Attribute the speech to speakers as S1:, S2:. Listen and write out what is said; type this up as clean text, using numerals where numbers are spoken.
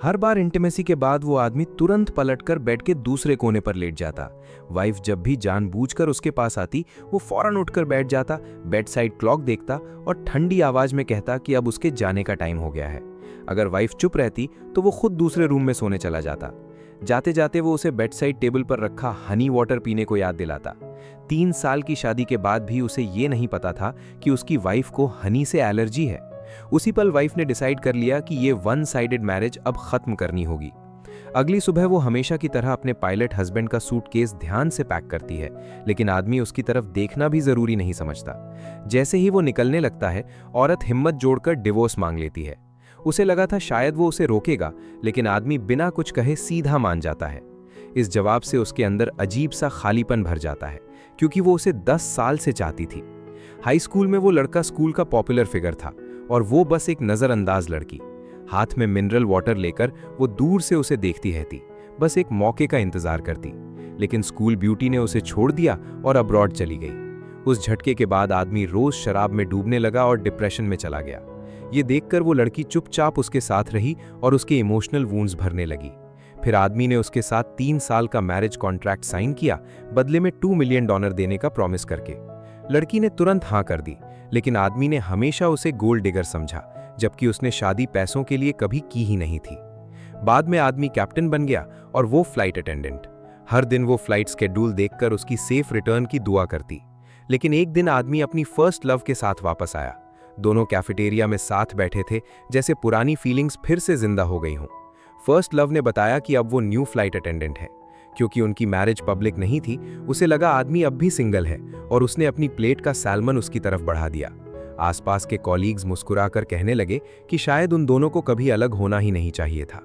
S1: हर बार intimacy के बाद वो आदमी तुरंत पलटकर बेड के दूसरे कोने पर लेट जाता। वाइफ जब भी जानबूझकर उसके पास आती, वो फौरन उठकर बैठ जाता, बेड साइड क्लॉक देखता और ठंडी आवाज में कहता कि अब उसके जाने का टाइम हो गया है। अगर वाइफ चुप रहती तो वो खुद दूसरे रूम में सोने चला जाता। जाते जाते वो उसे बेड साइड टेबल पर रखा हनी वाटर पीने को याद दिलाता। 3 साल की शादी के बाद भी उसे ये नहीं पता था कि उसकी वाइफ को हनी से एलर्जी है। उसी पल वाइफ ने डिसाइड कर लिया कि ये वन साइडेड मैरिज अब खत्म करनी होगी। अगली सुबह वो हमेशा की तरह अपने पायलट हस्बैंड का सूटकेस ध्यान से पैक करती है, लेकिन आदमी उसकी तरफ देखना भी जरूरी नहीं समझता। जैसे ही वो निकलने लगता है, औरत हिम्मत जोड़कर डिवोर्स मांग लेती है। उसे लगा था शायद वो उसे रोकेगा, लेकिन आदमी बिना कुछ कहे सीधा मान जाता है। इस जवाब से उसके अंदर अजीब सा खालीपन भर जाता है, क्योंकि वो उसे 10 साल से चाहती थी। हाई स्कूल में वो लड़का स्कूल का पॉपुलर फिगर था और वो बस एक नजरअंदाज लड़की। हाथ में मिनरल वाटर लेकर वो दूर से उसे देखती रहती, बस एक मौके का इंतजार करती। लेकिन स्कूल ब्यूटी ने उसे छोड़ दिया और अब्रॉड चली गई। उस झटके के बाद आदमी रोज शराब में डूबने लगा और डिप्रेशन में चला गया। ये देखकर वो लड़की चुपचाप उसके साथ रही और उसके इमोशनल वूंड्स भरने लगी। फिर आदमी ने उसके साथ 3 साल का मैरिज कॉन्ट्रैक्ट साइन किया, बदले में $2 मिलियन देने का प्रॉमिस करके। लड़की ने तुरंत हाँ कर दी, लेकिन आदमी ने हमेशा उसे गोल्ड डिगर समझा, जबकि उसने शादी पैसों के लिए कभी की ही नहीं थी। बाद में आदमी कैप्टन बन गया और वो फ्लाइट अटेंडेंट। हर दिन वो फ्लाइट स्केड्यूल देखकर उसकी सेफ रिटर्न की दुआ करती। लेकिन एक दिन आदमी अपनी फर्स्ट लव के साथ वापस आया। दोनों कैफेटेरिया में साथ बैठे थे, जैसे पुरानी फीलिंग्स फिर से जिंदा हो गई हों। फर्स्ट लव ने बताया कि अब वो न्यू फ्लाइट अटेंडेंट है। क्योंकि उनकी मैरिज पब्लिक नहीं थी, उसे लगा आदमी अब भी सिंगल है और उसने अपनी प्लेट का सैल्मन उसकी तरफ बढ़ा दिया। आसपास के कॉलीग्स मुस्कुराकर कहने लगे कि शायद उन दोनों को कभी अलग होना ही नहीं चाहिए था।